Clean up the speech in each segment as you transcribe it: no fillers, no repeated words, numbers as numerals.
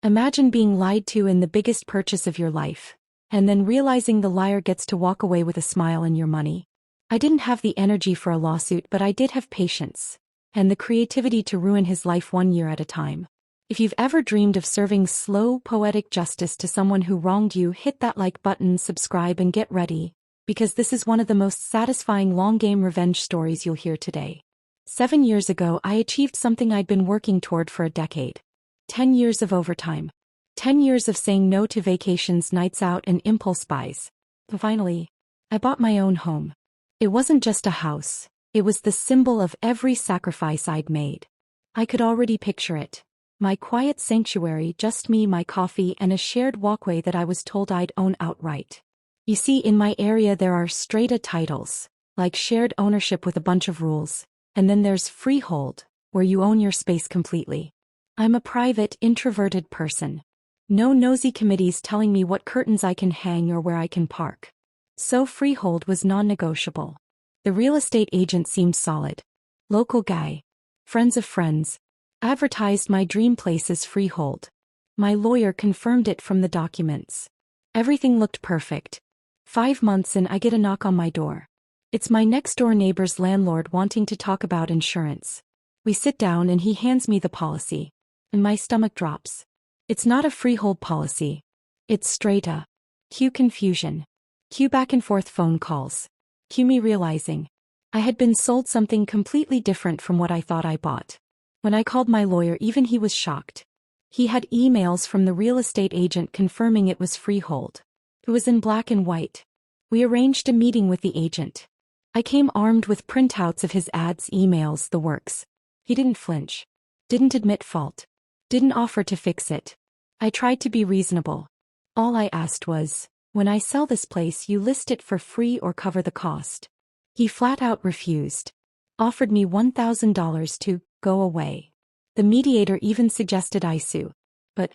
Imagine being lied to in the biggest purchase of your life, and then realizing the liar gets to walk away with a smile and your money. I didn't have the energy for a lawsuit, but I did have patience and the creativity to ruin his life 1 year at a time. If you've ever dreamed of serving slow, poetic justice to someone who wronged you, hit that like button, subscribe, and get ready, because this is one of the most satisfying long-game revenge stories you'll hear today. 7 years ago, I achieved something I'd been working toward for a decade. 10 years of overtime. 10 years of saying no to vacations, nights out, and impulse buys. But finally, I bought my own home. It wasn't just a house. It was the symbol of every sacrifice I'd made. I could already picture it. My quiet sanctuary, just me, my coffee, and a shared walkway that I was told I'd own outright. You see, in my area there are strata titles, like shared ownership with a bunch of rules, and then there's freehold, where you own your space completely. I'm a private, introverted person. No nosy committees telling me what curtains I can hang or where I can park. So freehold was non-negotiable. The real estate agent seemed solid. Local guy. Friends of friends. Advertised my dream place as freehold. My lawyer confirmed it from the documents. Everything looked perfect. 5 months in, I get a knock on my door. It's my next-door neighbor's landlord wanting to talk about insurance. We sit down and he hands me the policy. And my stomach drops. It's not a freehold policy. It's strata. Cue confusion. Cue back and forth phone calls. Cue me realizing I had been sold something completely different from what I thought I bought. When I called my lawyer, even he was shocked. He had emails from the real estate agent confirming it was freehold. It was in black and white. We arranged a meeting with the agent. I came armed with printouts of his ads, emails, the works. He didn't flinch. Didn't admit fault. Didn't offer to fix it. I tried to be reasonable. All I asked was, when I sell this place, you list it for free or cover the cost. He flat out refused. Offered me $1,000 to go away. The mediator even suggested I sue. But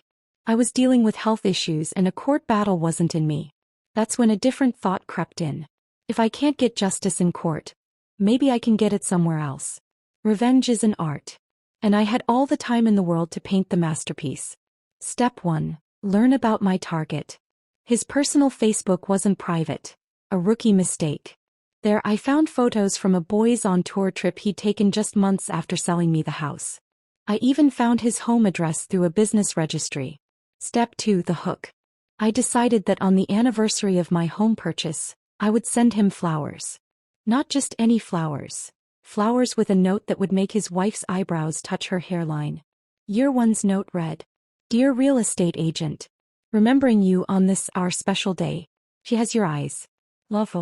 I was dealing with health issues and a court battle wasn't in me. That's when a different thought crept in. If I can't get justice in court, maybe I can get it somewhere else. Revenge is an art. And I had all the time in the world to paint the masterpiece. Step 1. Learn about my target. His personal Facebook wasn't private. A rookie mistake. There I found photos from a boys on tour trip he'd taken just months after selling me the house. I even found his home address through a business registry. Step 2. The hook. I decided that on the anniversary of my home purchase, I would send him flowers. Not just any flowers. Flowers with a note that would make his wife's eyebrows touch her hairline. Year 1's note read, "Dear real estate agent, remembering you on this our special day. She has your eyes. Love.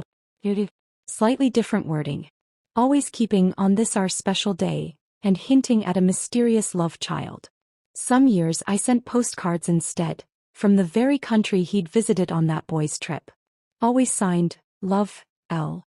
Beauty." Slightly different wording. Always keeping "on this our special day" and hinting at a mysterious love child. Some years I sent postcards instead, from the very country he'd visited on that boy's trip. Always signed, Love, L.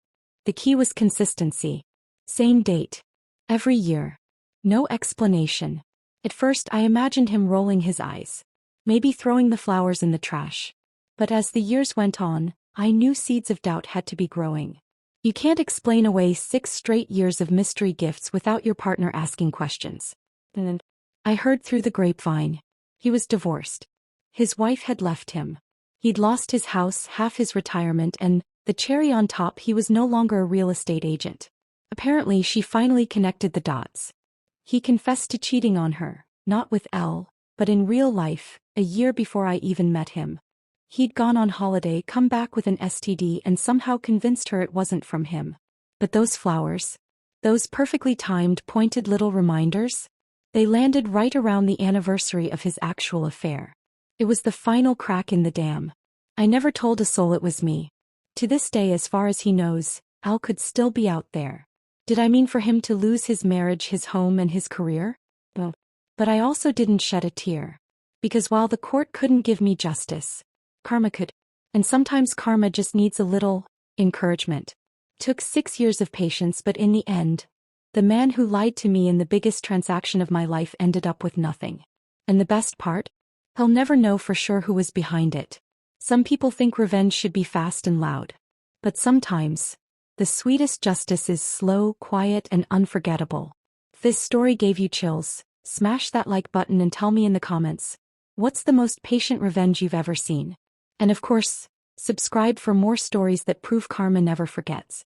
The key was consistency. Same date. Every year. No explanation. At first I imagined him rolling his eyes. Maybe throwing the flowers in the trash. But as the years went on, I knew seeds of doubt had to be growing. You can't explain away 6 straight years of mystery gifts without your partner asking questions. And then I heard through the grapevine. He was divorced. His wife had left him. He'd lost his house, half his retirement, and, the cherry on top, he was no longer a real estate agent. Apparently she finally connected the dots. He confessed to cheating on her, not with L, but in real life, a year before I even met him. He'd gone on holiday, come back with an STD, and somehow convinced her it wasn't from him. But those flowers, those perfectly timed, pointed little reminders, they landed right around the anniversary of his actual affair. It was the final crack in the dam. I never told a soul it was me. To this day, as far as he knows, Al could still be out there. Did I mean for him to lose his marriage, his home, and his career? No. But I also didn't shed a tear. Because while the court couldn't give me justice, karma could. And sometimes karma just needs a little encouragement. Took 6 years of patience, but in the end, the man who lied to me in the biggest transaction of my life ended up with nothing. And the best part? He'll never know for sure who was behind it. Some people think revenge should be fast and loud. But sometimes, the sweetest justice is slow, quiet, and unforgettable. If this story gave you chills, smash that like button and tell me in the comments, What's the most patient revenge you've ever seen? And of course, subscribe for more stories that prove karma never forgets.